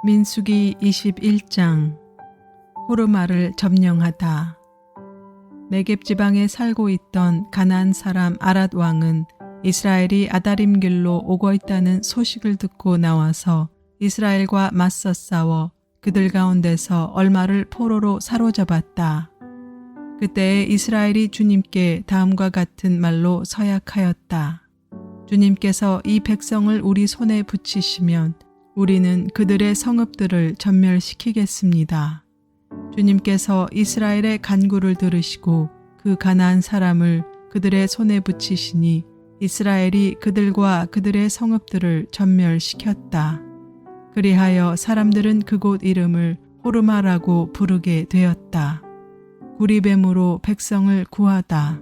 민수기 21장 호르마를 점령하다. 네겝 지방에 살고 있던 가나안 사람 아랏 왕은 이스라엘이 아다림 길로 오고 있다는 소식을 듣고 나와서 이스라엘과 맞서 싸워 그들 가운데서 얼마를 포로로 사로잡았다. 그때 이스라엘이 주님께 다음과 같은 말로 서약하였다. 주님께서 이 백성을 우리 손에 붙이시면 우리는 그들의 성읍들을 전멸시키겠습니다. 주님께서 이스라엘의 간구를 들으시고 그 가나안 사람을 그들의 손에 붙이시니 이스라엘이 그들과 그들의 성읍들을 전멸시켰다. 그리하여 사람들은 그곳 이름을 호르마라고 부르게 되었다. 구리뱀으로 백성을 구하다.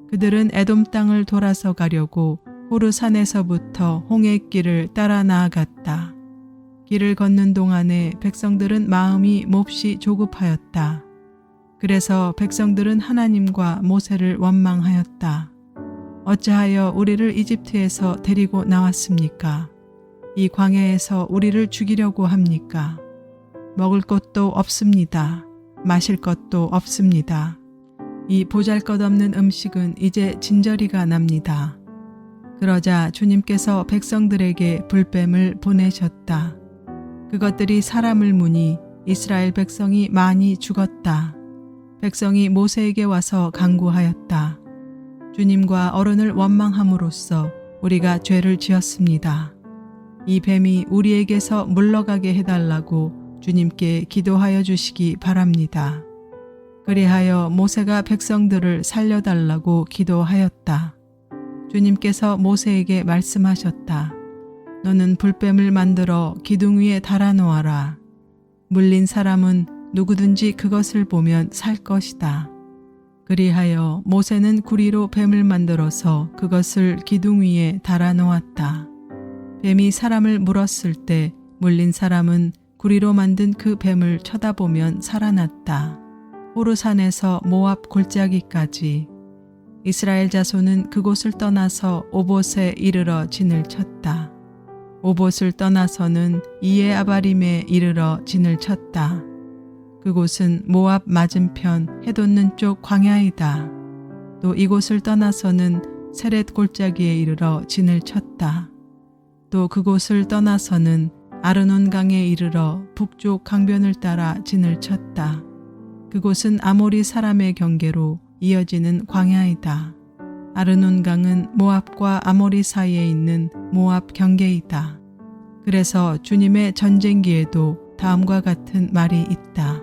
그들은 에돔 땅을 돌아서 가려고 호르산에서부터 홍해길을 따라 나아갔다. 길을 걷는 동안에 백성들은 마음이 몹시 조급하였다. 그래서 백성들은 하나님과 모세를 원망하였다. 어찌하여 우리를 이집트에서 데리고 나왔습니까? 이 광야에서 우리를 죽이려고 합니까? 먹을 것도 없습니다. 마실 것도 없습니다. 이 보잘것없는 음식은 이제 진저리가 납니다. 그러자 주님께서 백성들에게 불뱀을 보내셨다. 그것들이 사람을 무니 이스라엘 백성이 많이 죽었다. 백성이 모세에게 와서 간구하였다. 주님과 어른을 원망함으로써 우리가 죄를 지었습니다. 이 뱀이 우리에게서 물러가게 해달라고 주님께 기도하여 주시기 바랍니다. 그리하여 모세가 백성들을 살려달라고 기도하였다. 주님께서 모세에게 말씀하셨다. 너는 불뱀을 만들어 기둥 위에 달아놓아라. 물린 사람은 누구든지 그것을 보면 살 것이다. 그리하여 모세는 구리로 뱀을 만들어서 그것을 기둥 위에 달아놓았다. 뱀이 사람을 물었을 때 물린 사람은 구리로 만든 그 뱀을 쳐다보면 살아났다. 호르산에서 모압 골짜기까지. 이스라엘 자손은 그곳을 떠나서 오봇에 이르러 진을 쳤다. 오봇을 떠나서는 이에 아바림에 이르러 진을 쳤다. 그곳은 모압 맞은편 해돋는 쪽 광야이다. 또 이곳을 떠나서는 세렛 골짜기에 이르러 진을 쳤다. 또 그곳을 떠나서는 아르논 강에 이르러 북쪽 강변을 따라 진을 쳤다. 그곳은 아모리 사람의 경계로 이어지는 광야이다. 아르논 강은 모압과 아모리 사이에 있는 모압 경계이다. 그래서 주님의 전쟁기에도 다음과 같은 말이 있다.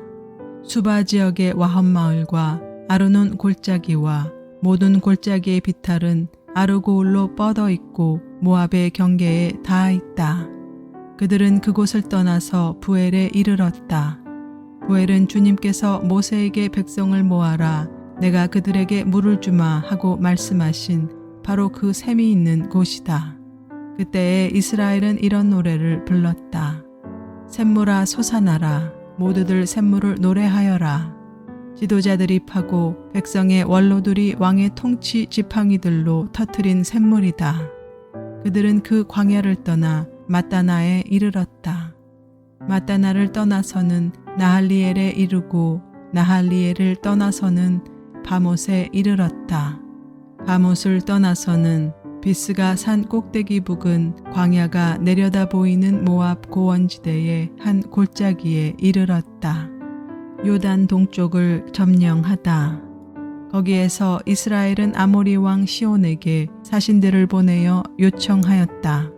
수바 지역의 와헛마을과 아르논 골짜기와 모든 골짜기의 비탈은 아르고울로 뻗어 있고 모압의 경계에 닿아 있다. 그들은 그곳을 떠나서 부엘에 이르렀다. 부엘은 주님께서 모세에게 백성을 모아라 내가 그들에게 물을 주마 하고 말씀하신 바로 그 샘이 있는 곳이다. 그때에 이스라엘은 이런 노래를 불렀다. 샘물아 솟아나라 모두들 샘물을 노래하여라. 지도자들이 파고 백성의 원로들이 왕의 통치 지팡이들로 터뜨린 샘물이다. 그들은 그 광야를 떠나 맛다나에 이르렀다. 맛다나를 떠나서는 나할리엘에 이르고 나할리엘을 떠나서는 바못에 이르렀다. 바못을 떠나서는 비스가 산 꼭대기 부근 광야가 내려다 보이는 모압 고원지대의 한 골짜기에 이르렀다. 요단 동쪽을 점령하다. 거기에서 이스라엘은 아모리 왕 시온에게 사신들을 보내어 요청하였다.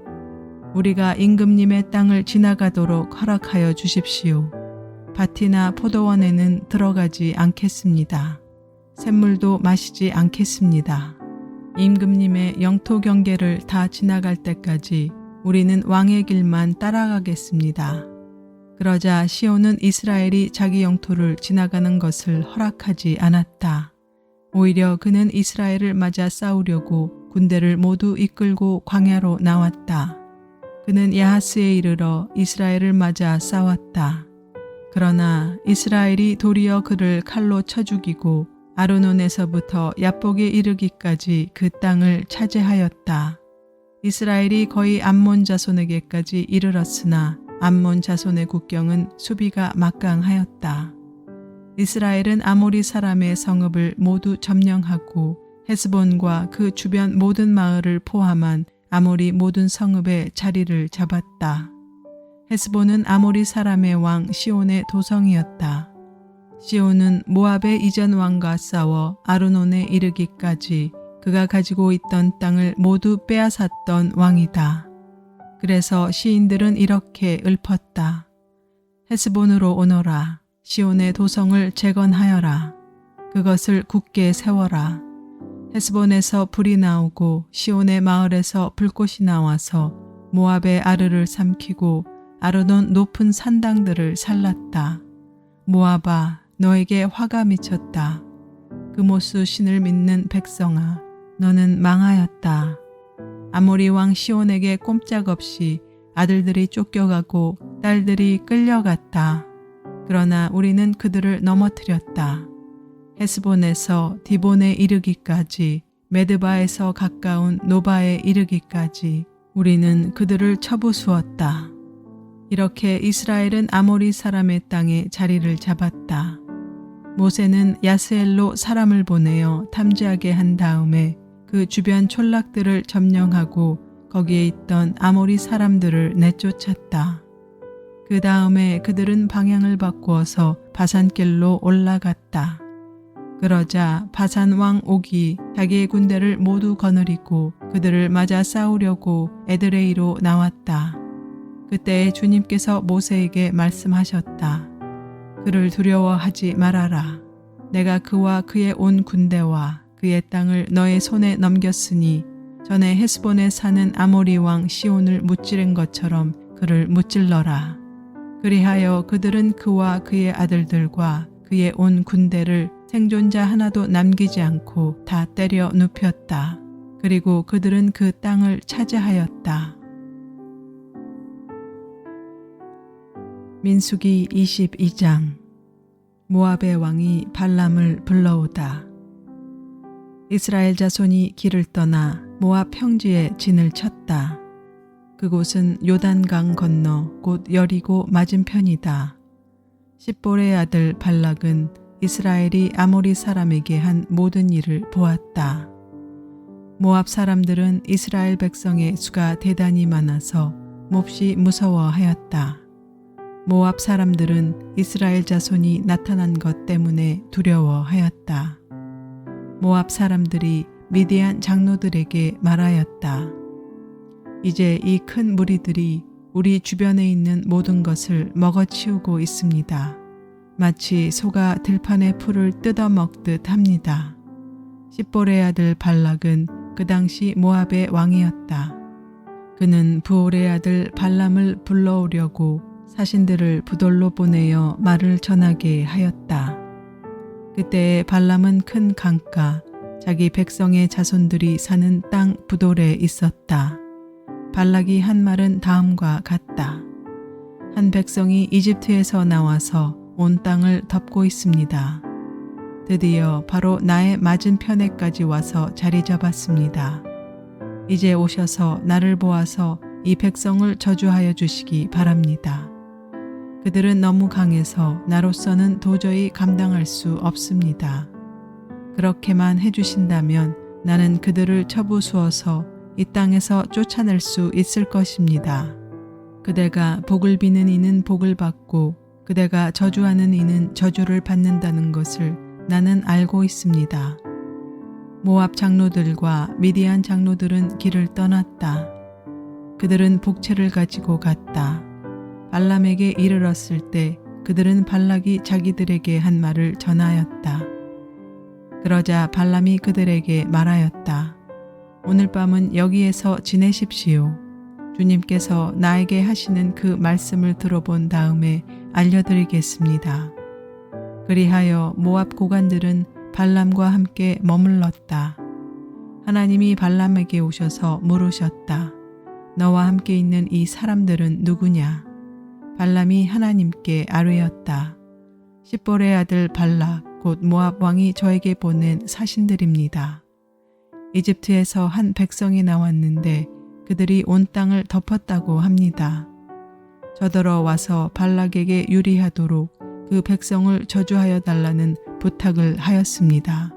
우리가 임금님의 땅을 지나가도록 허락하여 주십시오. 밭이나 포도원에는 들어가지 않겠습니다. 샘물도 마시지 않겠습니다. 임금님의 영토 경계를 다 지나갈 때까지 우리는 왕의 길만 따라가겠습니다. 그러자 시온은 이스라엘이 자기 영토를 지나가는 것을 허락하지 않았다. 오히려 그는 이스라엘을 맞아 싸우려고 군대를 모두 이끌고 광야로 나왔다. 그는 야하스에 이르러 이스라엘을 맞아 싸웠다. 그러나 이스라엘이 도리어 그를 칼로 쳐 죽이고 아르논에서부터 야복에 이르기까지 그 땅을 차지하였다. 이스라엘이 거의 암몬 자손에게까지 이르렀으나 암몬 자손의 국경은 수비가 막강하였다. 이스라엘은 아모리 사람의 성읍을 모두 점령하고 헤스본과 그 주변 모든 마을을 포함한 아모리 모든 성읍에 자리를 잡았다. 헤스본은 아모리 사람의 왕 시온의 도성이었다. 시온은 모압의 이전 왕과 싸워 아르논에 이르기까지 그가 가지고 있던 땅을 모두 빼앗았던 왕이다. 그래서 시인들은 이렇게 읊었다. 헤스본으로 오너라. 시온의 도성을 재건하여라. 그것을 굳게 세워라. 헤스본에서 불이 나오고 시온의 마을에서 불꽃이 나와서 모압의 아르를 삼키고 아르논 높은 산당들을 살랐다. 모압아, 너에게 화가 미쳤다. 그모스 신을 믿는 백성아, 너는 망하였다. 아모리 왕 시온에게 꼼짝없이 아들들이 쫓겨가고 딸들이 끌려갔다. 그러나 우리는 그들을 넘어뜨렸다. 헤스본에서 디본에 이르기까지, 메드바에서 가까운 노바에 이르기까지 우리는 그들을 쳐부수었다. 이렇게 이스라엘은 아모리 사람의 땅에 자리를 잡았다. 모세는 야스엘로 사람을 보내어 탐지하게 한 다음에 그 주변 촌락들을 점령하고 거기에 있던 아모리 사람들을 내쫓았다. 그 다음에 그들은 방향을 바꾸어서 바산길로 올라갔다. 그러자 바산 왕 옥이 자기의 군대를 모두 거느리고 그들을 맞아 싸우려고 에드레이로 나왔다. 그때 주님께서 모세에게 말씀하셨다. 그를 두려워하지 말아라. 내가 그와 그의 온 군대와 그의 땅을 너의 손에 넘겼으니 전에 헤스본에 사는 아모리 왕 시온을 무찌른 것처럼 그를 무찔러라. 그리하여 그들은 그와 그의 아들들과 그의 온 군대를 생존자 하나도 남기지 않고 다 때려 눕혔다. 그리고 그들은 그 땅을 차지하였다. 민수기 22장. 모압의 왕이 발람을 불러오다. 이스라엘 자손이 길을 떠나 모압 평지에 진을 쳤다. 그곳은 요단강 건너 곧 여리고 맞은편이다. 십볼의 아들 발락은 이스라엘이 아모리 사람에게 한 모든 일을 보았다. 모압 사람들은 이스라엘 백성의 수가 대단히 많아서 몹시 무서워하였다. 모압 사람들은 이스라엘 자손이 나타난 것 때문에 두려워하였다. 모압 사람들이 미디안 장로들에게 말하였다. 이제 이 큰 무리들이 우리 주변에 있는 모든 것을 먹어치우고 있습니다. 마치 소가 들판의 풀을 뜯어먹듯 합니다. 십볼의 아들 발락은 그 당시 모압의 왕이었다. 그는 부올의 아들 발람을 불러오려고 사신들을 부돌로 보내어 말을 전하게 하였다. 그때 발람은 큰 강가, 자기 백성의 자손들이 사는 땅 부돌에 있었다. 발락이 한 말은 다음과 같다. 한 백성이 이집트에서 나와서 온 땅을 덮고 있습니다. 드디어 바로 나의 맞은편에까지 와서 자리 잡았습니다. 이제 오셔서 나를 보아서 이 백성을 저주하여 주시기 바랍니다. 그들은 너무 강해서 나로서는 도저히 감당할 수 없습니다. 그렇게만 해주신다면 나는 그들을 쳐부수어서 이 땅에서 쫓아낼 수 있을 것입니다. 그대가 복을 비는 이는 복을 받고 그대가 저주하는 이는 저주를 받는다는 것을 나는 알고 있습니다. 모압 장로들과 미디안 장로들은 길을 떠났다. 그들은 복채를 가지고 갔다. 발람에게 이르렀을 때 그들은 발락이 자기들에게 한 말을 전하였다. 그러자 발람이 그들에게 말하였다. 오늘 밤은 여기에서 지내십시오. 주님께서 나에게 하시는 그 말씀을 들어본 다음에 알려드리겠습니다. 그리하여 모압 고관들은 발람과 함께 머물렀다. 하나님이 발람에게 오셔서 물으셨다. 너와 함께 있는 이 사람들은 누구냐? 발람이 하나님께 아뢰었다. 십볼의 아들 발락 곧 모압 왕이 저에게 보낸 사신들입니다. 이집트에서 한 백성이 나왔는데 그들이 온 땅을 덮었다고 합니다. 저더러 와서 발락에게 유리하도록 그 백성을 저주하여 달라는 부탁을 하였습니다.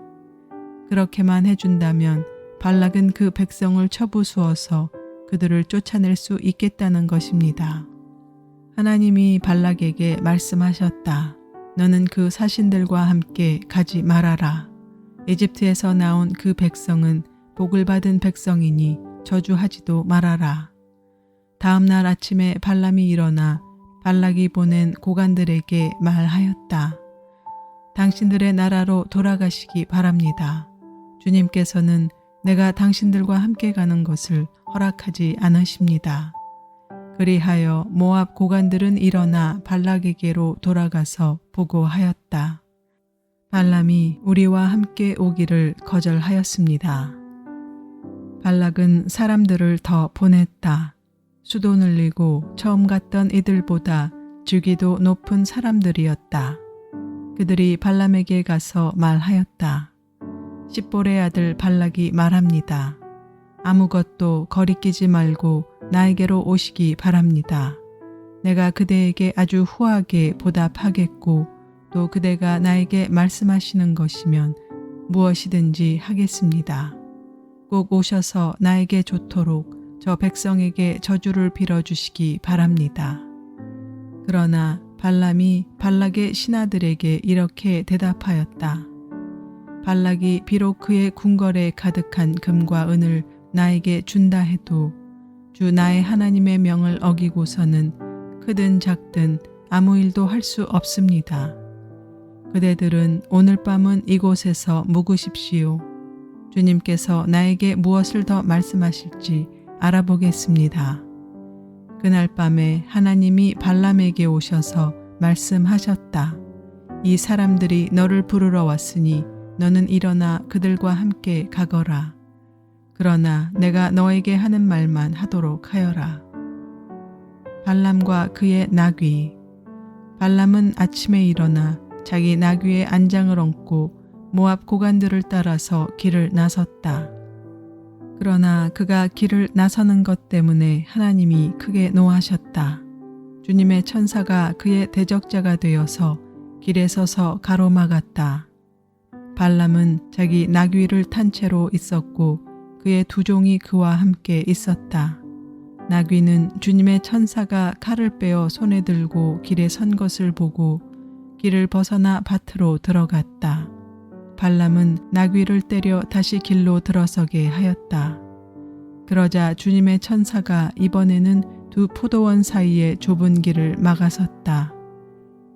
그렇게만 해준다면 발락은 그 백성을 쳐부수어서 그들을 쫓아낼 수 있겠다는 것입니다. 하나님이 발락에게 말씀하셨다. 너는 그 사신들과 함께 가지 말아라. 에집트에서 나온 그 백성은 복을 받은 백성이니 저주하지도 말아라. 다음 날 아침에 발람이 일어나 발락이 보낸 고관들에게 말하였다. 당신들의 나라로 돌아가시기 바랍니다. 주님께서는 내가 당신들과 함께 가는 것을 허락하지 않으십니다. 그리하여 모압 고관들은 일어나 발락에게로 돌아가서 보고하였다. 발람이 우리와 함께 오기를 거절하였습니다. 발락은 사람들을 더 보냈다. 수도 늘리고 처음 갔던 이들보다 주기도 높은 사람들이었다. 그들이 발람에게 가서 말하였다. 십볼의 아들 발락이 말합니다. 아무것도 거리끼지 말고 나에게로 오시기 바랍니다. 내가 그대에게 아주 후하게 보답하겠고 또 그대가 나에게 말씀하시는 것이면 무엇이든지 하겠습니다. 꼭 오셔서 나에게 좋도록 저 백성에게 저주를 빌어주시기 바랍니다. 그러나 발람이 발락의 신하들에게 이렇게 대답하였다. 발락이 비록 그의 궁궐에 가득한 금과 은을 나에게 준다 해도 주 나의 하나님의 명을 어기고서는 크든 작든 아무 일도 할 수 없습니다. 그대들은 오늘 밤은 이곳에서 묵으십시오. 주님께서 나에게 무엇을 더 말씀하실지 알아보겠습니다. 그날 밤에 하나님이 발람에게 오셔서 말씀하셨다. 이 사람들이 너를 부르러 왔으니 너는 일어나 그들과 함께 가거라. 그러나 내가 너에게 하는 말만 하도록 하여라. 발람과 그의 나귀. 발람은 아침에 일어나 자기 나귀의 안장을 얹고 모압 고관들을 따라서 길을 나섰다. 그러나 그가 길을 나서는 것 때문에 하나님이 크게 노하셨다. 주님의 천사가 그의 대적자가 되어서 길에 서서 가로막았다. 발람은 자기 나귀를 탄 채로 있었고 그의 두 종이 그와 함께 있었다. 나귀는 주님의 천사가 칼을 빼어 손에 들고 길에 선 것을 보고 길을 벗어나 밭으로 들어갔다. 발람은 나귀를 때려 다시 길로 들어서게 하였다. 그러자 주님의 천사가 이번에는 두 포도원 사이에 좁은 길을 막아섰다.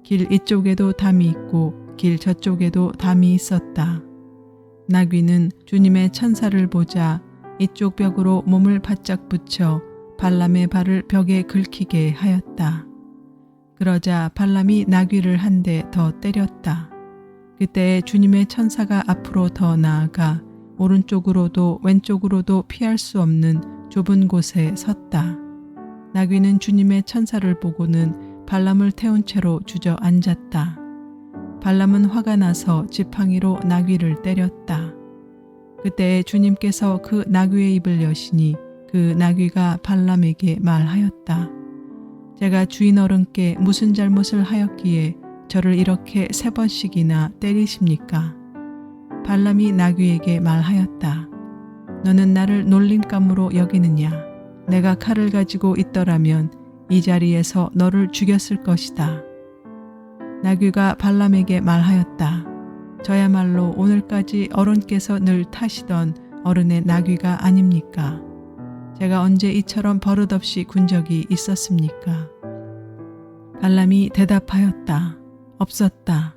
길 이쪽에도 담이 있고 길 저쪽에도 담이 있었다. 나귀는 주님의 천사를 보자 이쪽 벽으로 몸을 바짝 붙여 발람의 발을 벽에 긁히게 하였다. 그러자 발람이 나귀를 한 대 더 때렸다. 그때 주님의 천사가 앞으로 더 나아가 오른쪽으로도 왼쪽으로도 피할 수 없는 좁은 곳에 섰다. 나귀는 주님의 천사를 보고는 발람을 태운 채로 주저앉았다. 발람은 화가 나서 지팡이로 나귀를 때렸다. 그때 주님께서 그 나귀의 입을 여시니 그 나귀가 발람에게 말하였다. 제가 주인 어른께 무슨 잘못을 하였기에 저를 이렇게 3번씩이나 때리십니까? 발람이 나귀에게 말하였다. 너는 나를 놀림감으로 여기느냐? 내가 칼을 가지고 있더라면 이 자리에서 너를 죽였을 것이다. 나귀가 발람에게 말하였다. 저야말로 오늘까지 어른께서 늘 타시던 어른의 나귀가 아닙니까? 제가 언제 이처럼 버릇없이 군 적이 있었습니까? 발람이 대답하였다. 없었다.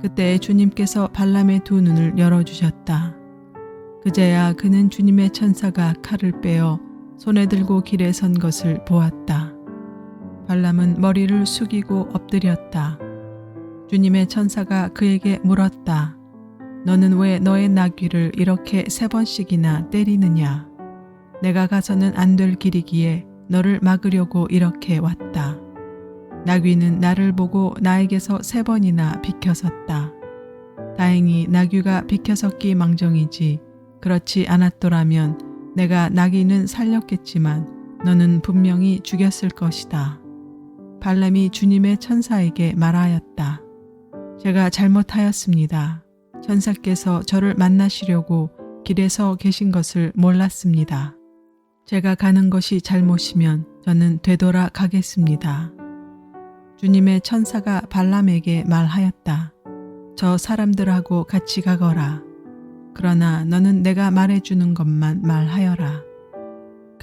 그때 주님께서 발람의 두 눈을 열어주셨다. 그제야 그는 주님의 천사가 칼을 빼어 손에 들고 길에 선 것을 보았다. 발람은 머리를 숙이고 엎드렸다. 주님의 천사가 그에게 물었다. 너는 왜 너의 나귀를 이렇게 3번씩이나 때리느냐? 내가 가서는 안 될 길이기에 너를 막으려고 이렇게 왔다. 나귀는 나를 보고 나에게서 3번이나 비켜섰다. 다행히 나귀가 비켜섰기 망정이지 그렇지 않았더라면 내가 나귀는 살렸겠지만 너는 분명히 죽였을 것이다. 발람이 주님의 천사에게 말하였다. 제가 잘못하였습니다. 천사께서 저를 만나시려고 길에서 계신 것을 몰랐습니다. 제가 가는 것이 잘못이면 저는 되돌아 가겠습니다. 주님의 천사가 발람에게 말하였다. 저 사람들하고 같이 가거라. 그러나 너는 내가 말해주는 것만 말하여라.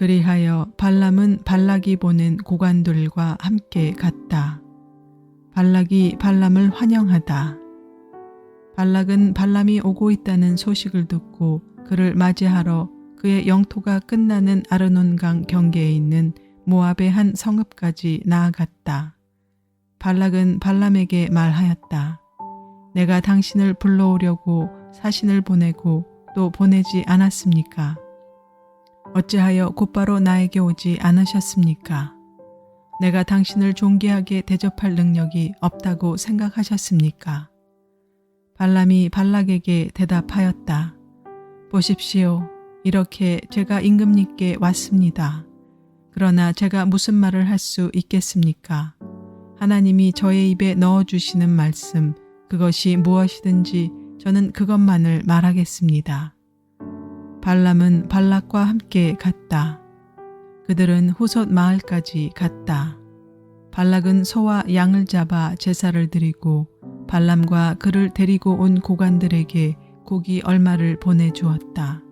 그리하여 발람은 발락이 보낸 고관들과 함께 갔다. 발락이 발람을 환영하다. 발락은 발람이 오고 있다는 소식을 듣고 그를 맞이하러 그의 영토가 끝나는 아르논강 경계에 있는 모압의 한 성읍까지 나아갔다. 발락은 발람에게 말하였다. 내가 당신을 불러오려고 사신을 보내고 또 보내지 않았습니까? 어찌하여 곧바로 나에게 오지 않으셨습니까? 내가 당신을 존귀하게 대접할 능력이 없다고 생각하셨습니까? 발람이 발락에게 대답하였다. 보십시오. 이렇게 제가 임금님께 왔습니다. 그러나 제가 무슨 말을 할 수 있겠습니까? 하나님이 저의 입에 넣어주시는 말씀, 그것이 무엇이든지 저는 그것만을 말하겠습니다. 발람은 발락과 함께 갔다. 그들은 후솥 마을까지 갔다. 발락은 소와 양을 잡아 제사를 드리고 발람과 그를 데리고 온 고관들에게 고기 얼마를 보내주었다.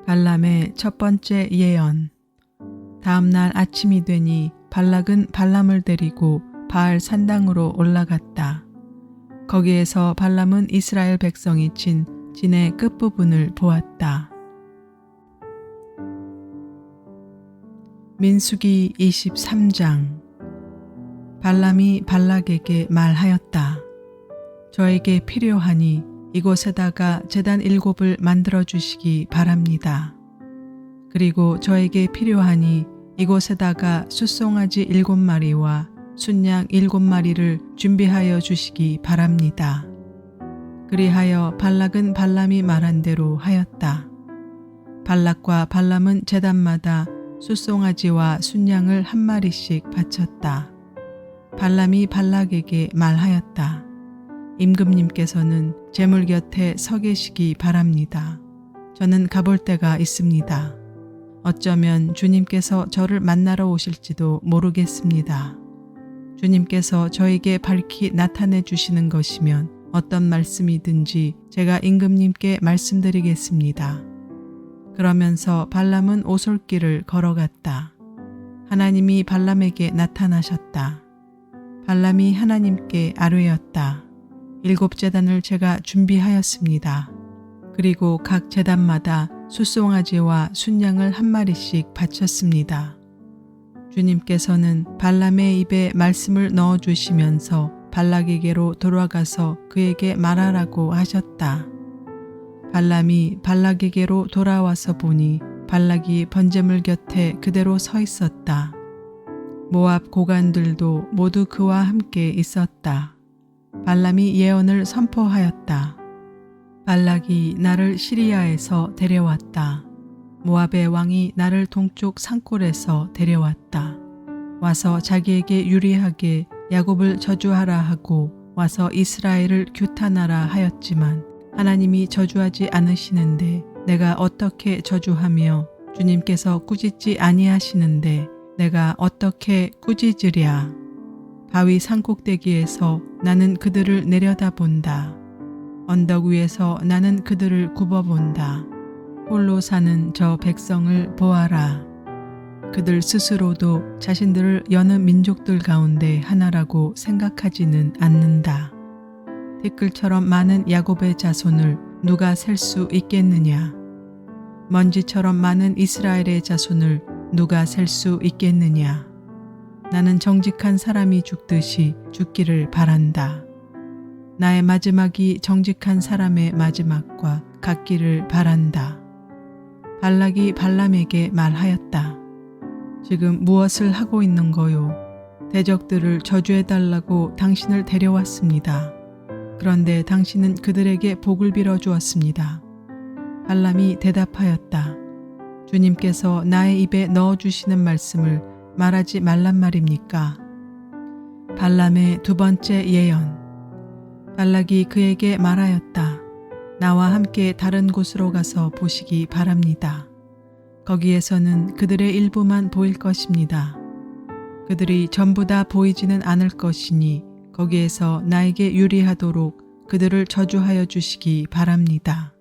발람의 첫 번째 예언. 다음 날 아침이 되니 발락은 발람을 데리고 바알 산당으로 올라갔다. 거기에서 발람은 이스라엘 백성이 친 진의 끝부분을 보았다. 민수기 23장. 발람이 발락에게 말하였다. 저에게 필요하니 이곳에다가 제단 7을 만들어 주시기 바랍니다. 그리고 저에게 필요하니 이곳에다가 숫송아지 7마리와 순양 7마리를 준비하여 주시기 바랍니다. 그리하여 발락은 발람이 말한 대로 하였다. 발락과 발람은 제단마다 숫송아지와 순양을 1마리씩 바쳤다. 발람이 발락에게 말하였다. 임금님께서는 제물 곁에 서 계시기 바랍니다. 저는 가볼 데가 있습니다. 어쩌면 주님께서 저를 만나러 오실지도 모르겠습니다. 주님께서 저에게 밝히 나타내 주시는 것이면 어떤 말씀이든지 제가 임금님께 말씀드리겠습니다. 그러면서 발람은 오솔길을 걸어갔다. 하나님이 발람에게 나타나셨다. 발람이 하나님께 아뢰었다. 7제단을 제가 준비하였습니다. 그리고 각 제단마다 숫송아지와 순양을 1마리씩 바쳤습니다. 주님께서는 발람의 입에 말씀을 넣어주시면서 발락에게로 돌아가서 그에게 말하라고 하셨다. 발람이 발락에게로 돌아와서 보니 발락이 번제물 곁에 그대로 서 있었다. 모압 고관들도 모두 그와 함께 있었다. 발람이 예언을 선포하였다. 발락이 나를 시리아에서 데려왔다. 모압의 왕이 나를 동쪽 산골에서 데려왔다. 와서 자기에게 유리하게 야곱을 저주하라 하고 와서 이스라엘을 규탄하라 하였지만 하나님이 저주하지 않으시는데 내가 어떻게 저주하며 주님께서 꾸짖지 아니하시는데 내가 어떻게 꾸짖으랴. 바위 산꼭대기에서 나는 그들을 내려다본다. 언덕 위에서 나는 그들을 굽어본다. 홀로 사는 저 백성을 보아라. 그들 스스로도 자신들을 여느 민족들 가운데 하나라고 생각하지는 않는다. 티끌처럼 많은 야곱의 자손을 누가 셀 수 있겠느냐? 먼지처럼 많은 이스라엘의 자손을 누가 셀 수 있겠느냐? 나는 정직한 사람이 죽듯이 죽기를 바란다. 나의 마지막이 정직한 사람의 마지막과 같기를 바란다. 발락이 발람에게 말하였다. 지금 무엇을 하고 있는 거요? 대적들을 저주해달라고 당신을 데려왔습니다. 그런데 당신은 그들에게 복을 빌어 주었습니다. 발람이 대답하였다. 주님께서 나의 입에 넣어주시는 말씀을 말하지 말란 말입니까? 발람의 두 번째 예언. 발락이 그에게 말하였다. 나와 함께 다른 곳으로 가서 보시기 바랍니다. 거기에서는 그들의 일부만 보일 것입니다. 그들이 전부 다 보이지는 않을 것이니 거기에서 나에게 유리하도록 그들을 저주하여 주시기 바랍니다.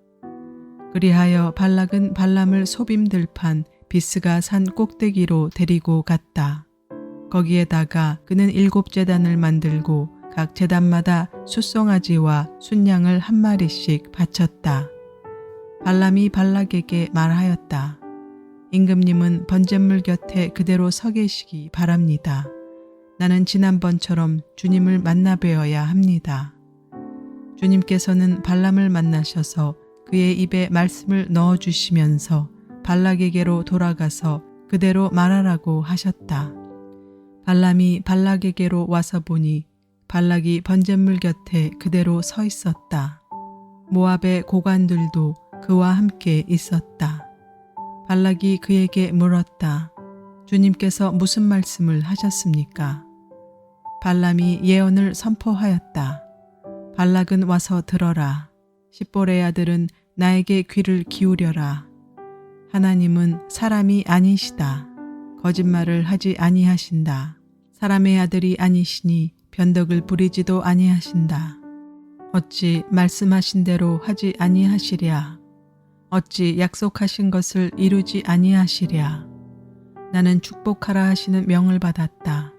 그리하여 발락은 발람을 소빔들판 비스가 산 꼭대기로 데리고 갔다. 거기에다가 그는 7제단을 만들고 각 제단마다 숫송아지와 순양을 한 마리씩 바쳤다. 발람이 발락에게 말하였다. 임금님은 번제물 곁에 그대로 서 계시기 바랍니다. 나는 지난번처럼 주님을 만나 뵈어야 합니다. 주님께서는 발람을 만나셔서 그의 입에 말씀을 넣어주시면서 발락에게로 돌아가서 그대로 말하라고 하셨다. 발람이 발락에게로 와서 보니 발락이 번제물 곁에 그대로 서 있었다. 모압의 고관들도 그와 함께 있었다. 발락이 그에게 물었다. 주님께서 무슨 말씀을 하셨습니까? 발람이 예언을 선포하였다. 발락은 와서 들어라. 십볼의 아들은 나에게 귀를 기울여라. 하나님은 사람이 아니시다. 거짓말을 하지 아니하신다. 사람의 아들이 아니시니 변덕을 부리지도 아니하신다. 어찌 말씀하신 대로 하지 아니하시랴. 어찌 약속하신 것을 이루지 아니하시랴. 나는 축복하라 하시는 명을 받았다.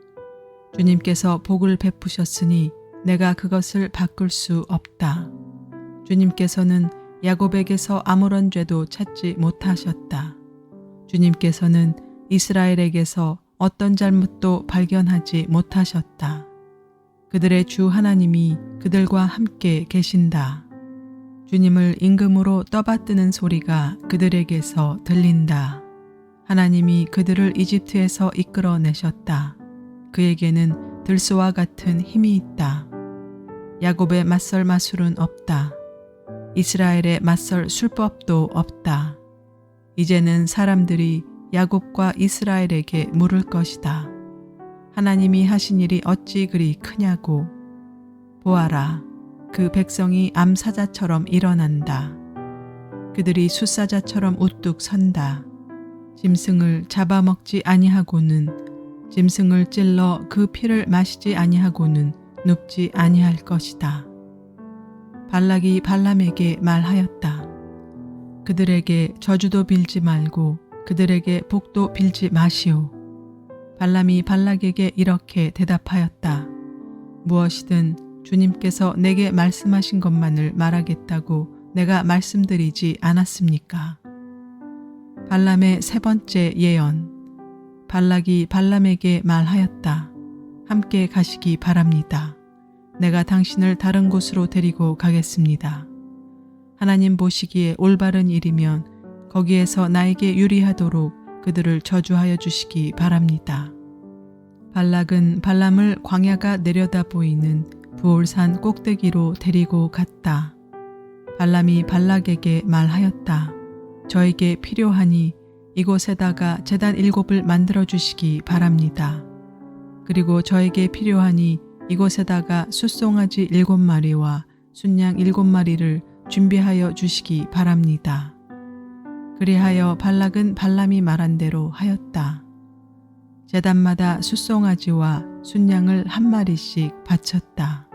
주님께서 복을 베푸셨으니 내가 그것을 바꿀 수 없다. 주님께서는 야곱에게서 아무런 죄도 찾지 못하셨다. 주님께서는 이스라엘에게서 어떤 잘못도 발견하지 못하셨다. 그들의 주 하나님이 그들과 함께 계신다. 주님을 임금으로 떠받드는 소리가 그들에게서 들린다. 하나님이 그들을 이집트에서 이끌어내셨다. 그에게는 들소와 같은 힘이 있다. 야곱의 맞설 마술은 없다. 이스라엘의 맞설 술법도 없다. 이제는 사람들이 야곱과 이스라엘에게 물을 것이다. 하나님이 하신 일이 어찌 그리 크냐고. 보아라, 그 백성이 암사자처럼 일어난다. 그들이 숫사자처럼 우뚝 선다. 짐승을 잡아먹지 아니하고는, 짐승을 찔러 그 피를 마시지 아니하고는 눕지 아니할 것이다. 발락이 발람에게 말하였다. 그들에게 저주도 빌지 말고 그들에게 복도 빌지 마시오. 발람이 발락에게 이렇게 대답하였다. 무엇이든 주님께서 내게 말씀하신 것만을 말하겠다고 내가 말씀드리지 않았습니까? 발람의 세 번째 예언. 발락이 발람에게 말하였다. 함께 가시기 바랍니다. 내가 당신을 다른 곳으로 데리고 가겠습니다. 하나님 보시기에 올바른 일이면 거기에서 나에게 유리하도록 그들을 저주하여 주시기 바랍니다. 발락은 발람을 광야가 내려다 보이는 부올산 꼭대기로 데리고 갔다. 발람이 발락에게 말하였다. 저에게 필요하니 이곳에다가 제단 7을 만들어 주시기 바랍니다. 그리고 저에게 필요하니 이곳에다가 숫송아지 7마리와 순양 7마리를 준비하여 주시기 바랍니다. 그리하여 발락은 발람이 말한 대로 하였다. 제단마다 숫송아지와 순양을 한 마리씩 바쳤다.